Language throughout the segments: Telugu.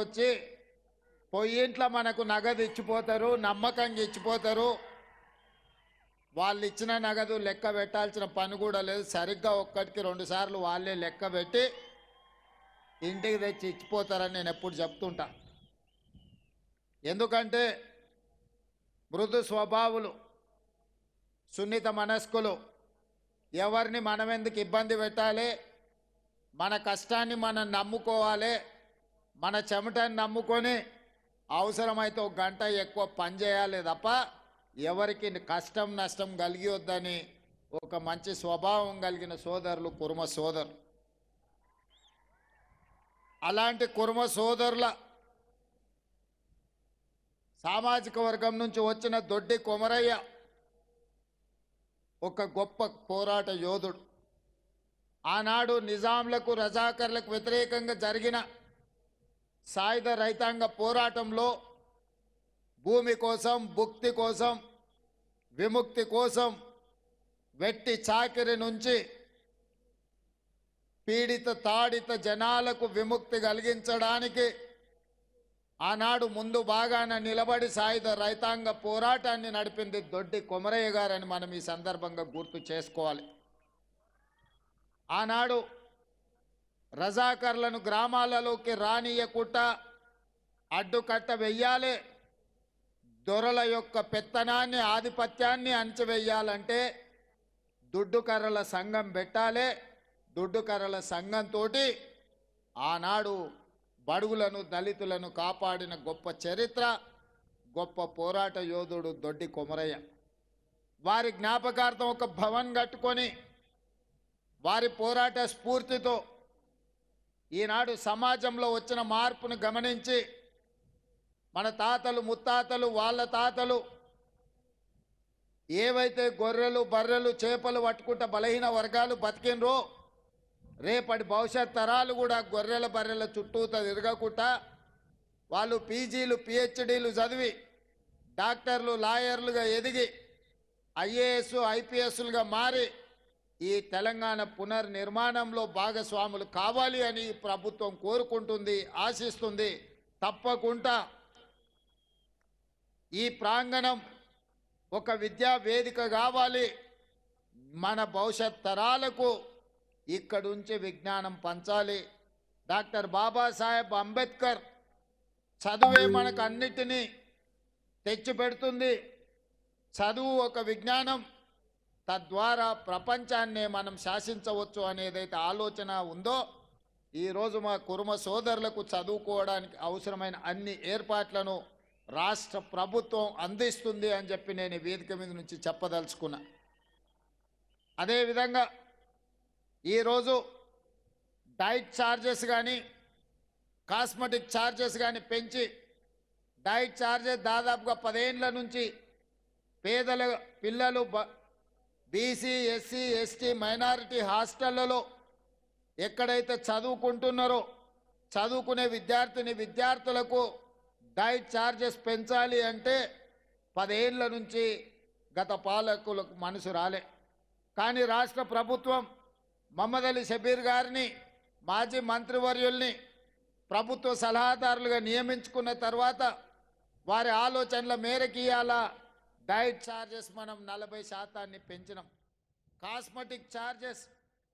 వచ్చి పొయ్యింట్లో మనకు నగదు ఇచ్చిపోతారు, నమ్మకంగా ఇచ్చిపోతారు. వాళ్ళు ఇచ్చిన నగదు లెక్క పెట్టాల్సిన పని కూడా లేదు. సరిగ్గా ఒక్కటికి 2 సార్లు వాళ్ళే లెక్క పెట్టి ఇంటికి తెచ్చి ఇచ్చిపోతారని నేను ఎప్పుడు చెప్తుంటా. ఎందుకంటే మృదు స్వభావులు, సున్నిత మనస్కులు, ఎవరిని మనం ఎందుకు ఇబ్బంది పెట్టాలి, మన కష్టాన్ని మనం నమ్ముకోవాలి, మన చెమటని నమ్ముకొని అవసరమైతే 1 గంట ఎక్కువ పని చేయాలి తప్ప ఎవరికి కష్టం నష్టం కలిగివద్దని ఒక మంచి స్వభావం కలిగిన సోదరులు కుర్మ సోదరులు. అలాంటి కుర్మ సోదరుల సామాజిక వర్గం నుంచి వచ్చిన దొడ్డి కొమరయ్య ఒక గొప్ప పోరాట యోధుడు. ఆనాడు నిజాంలకు రజాకర్లకు వ్యతిరేకంగా జరిగిన సాయుధ రైతాంగ పోరాటంలో భూమి కోసం, భుక్తి కోసం, విముక్తి కోసం, వెట్టి చాకిరి నుంచి పీడిత తాడిత జనాలకు విముక్తి కలిగించడానికి ఆనాడు ముందు బాగాన నిలబడి సాయుధ రైతాంగ పోరాటాన్ని నడిపింది దొడ్డి కొమరయ్య గారని మనం ఈ సందర్భంగా గుర్తు చేసుకోవాలి. ఆనాడు రజాకర్లను గ్రామాలలోకి రానియకుండా అడ్డుకట్ట వెయ్యాలి, దొరల యొక్క పెత్తనాన్ని, ఆధిపత్యాన్ని అణచివేయాలంటే దుడ్డుకర్రల సంఘం పెట్టాలి. దుడ్డుకర్రల సంఘంతో ఆనాడు బడుగులను, దళితులను కాపాడిన గొప్ప చరిత్ర, గొప్ప పోరాట యోధుడు దొడ్డి కొమరయ్య. వారి జ్ఞాపకార్థం ఒక భవన్ కట్టుకొని వారి పోరాట స్ఫూర్తితో ఈనాడు సమాజంలో వచ్చిన మార్పును గమనించి మన తాతలు ముత్తాతలు వాళ్ళ తాతలు ఏవైతే గొర్రెలు బర్రెలు చేపలు పట్టుకుంటా బలహీన వర్గాలు బతికినరో రేపటి భవిష్యత్ తరాలు కూడా గొర్రెల బర్రెల చుట్టూతో తిరగకుండా వాళ్ళు పీజీలు పిహెచ్డీలు చదివి డాక్టర్లు లాయర్లుగా ఎదిగి ఐఏఎస్ ఐపీఎస్లుగా మారి ఈ తెలంగాణ పునర్నిర్మాణంలో భాగస్వాములు కావాలి అని ప్రభుత్వం కోరుకుంటుంది, ఆశిస్తుంది. తప్పకుండా ఈ ప్రాంగణం ఒక విద్యా వేదిక కావాలి. మన భవిష్యత్ తరాలకు ఇక్కడుంచి విజ్ఞానం పంచాలి. డాక్టర్ బాబాసాహెబ్ అంబేద్కర్ చదువే మనకు అన్నిటినీ తెచ్చిపెడుతుంది. చదువు ఒక విజ్ఞానం, తద్వారా ప్రపంచాన్నే మనం శాసించవచ్చు అనేదైతే ఆలోచన ఉందో ఈరోజు మా కుర్మ సోదరులకు చదువుకోవడానికి అవసరమైన అన్ని ఏర్పాట్లను రాష్ట్ర ప్రభుత్వం అందిస్తుంది అని చెప్పి నేను వేదిక మీద నుంచి చెప్పదలుచుకున్నా. అదేవిధంగా ఈరోజు డైట్ ఛార్జెస్ కానీ, కాస్మెటిక్ ఛార్జెస్ కానీ పెంచి డైట్ ఛార్జెస్ దాదాపుగా 10 ఏళ్ల నుంచి పేదల పిల్లలు బీసీ, ఎస్సీ, ఎస్టీ, మైనారిటీ హాస్టళ్లలో ఎక్కడైతే చదువుకుంటున్నారో చదువుకునే విద్యార్థులకు డైట్ ఛార్జెస్ పెంచాలి అంటే 10 ఏళ్ల నుంచి గత పాలకులకు మనసు రాలే. కానీ రాష్ట్ర ప్రభుత్వం మహమ్మద్ అలీ షబీర్ గారిని, మాజీ మంత్రివర్యుల్ని ప్రభుత్వ సలహాదారులుగా నియమించుకున్న తర్వాత వారి ఆలోచనల మేరకు ఇవాళ డైట్ ఛార్జెస్ మనం 40% పెంచినాం. కాస్మెటిక్ ఛార్జెస్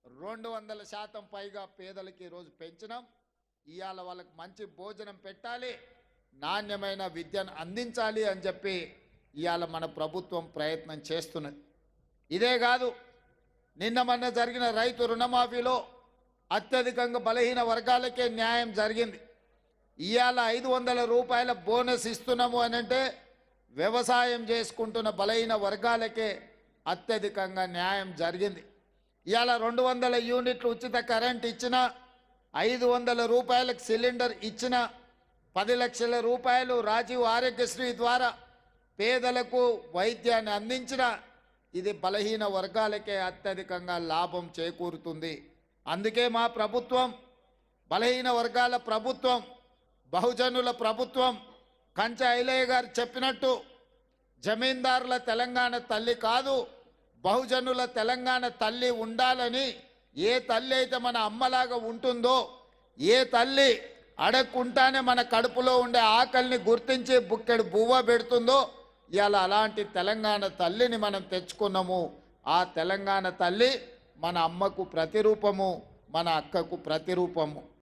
200% పైగా పేదలకి ఈరోజు పెంచినాం. ఇవాళ వాళ్ళకి మంచి భోజనం పెట్టాలి, నాణ్యమైన విద్యను అందించాలి అని చెప్పి ఇవాళ మన ప్రభుత్వం ప్రయత్నం చేస్తున్నది. ఇదే కాదు, నిన్న మొన్న జరిగిన రైతు రుణమాఫీలో అత్యధికంగా బలహీన వర్గాలకే న్యాయం జరిగింది. ఇవాళ 500 రూపాయల బోనస్ ఇస్తున్నాము అని అంటే వ్యవసాయం చేసుకుంటున్న బలహీన వర్గాలకే అత్యధికంగా న్యాయం జరిగింది. ఇవాళ 200 యూనిట్లు ఉచిత కరెంట్ ఇచ్చిన, 500 రూపాయలకు సిలిండర్ ఇచ్చిన, 10 లక్షల రూపాయలు రాజీవ్ ఆరోగ్యశ్రీ ద్వారా పేదలకు వైద్యాన్ని అందించిన, ఇది బలహీన వర్గాలకే అత్యధికంగా లాభం చేకూరుతుంది. అందుకే మా ప్రభుత్వం బలహీన వర్గాల ప్రభుత్వం, బహుజనుల ప్రభుత్వం. కంచ ఐలయ్య గారు చెప్పినట్టు జమీందారుల తెలంగాణ తల్లి కాదు, బహుజనుల తెలంగాణ తల్లి ఉండాలని, ఏ తల్లి అయితే మన అమ్మలాగా ఉంటుందో, ఏ తల్లి అడగకుండానే మన కడుపులో ఉండే ఆకలిని గుర్తించి బుక్కెడు బువ్వ పెడుతుందో ఇవాళ అలాంటి తెలంగాణ తల్లిని మనం తెచ్చుకున్నాము. ఆ తెలంగాణ తల్లి మన అమ్మకు ప్రతిరూపము, మన అక్కకు ప్రతిరూపము.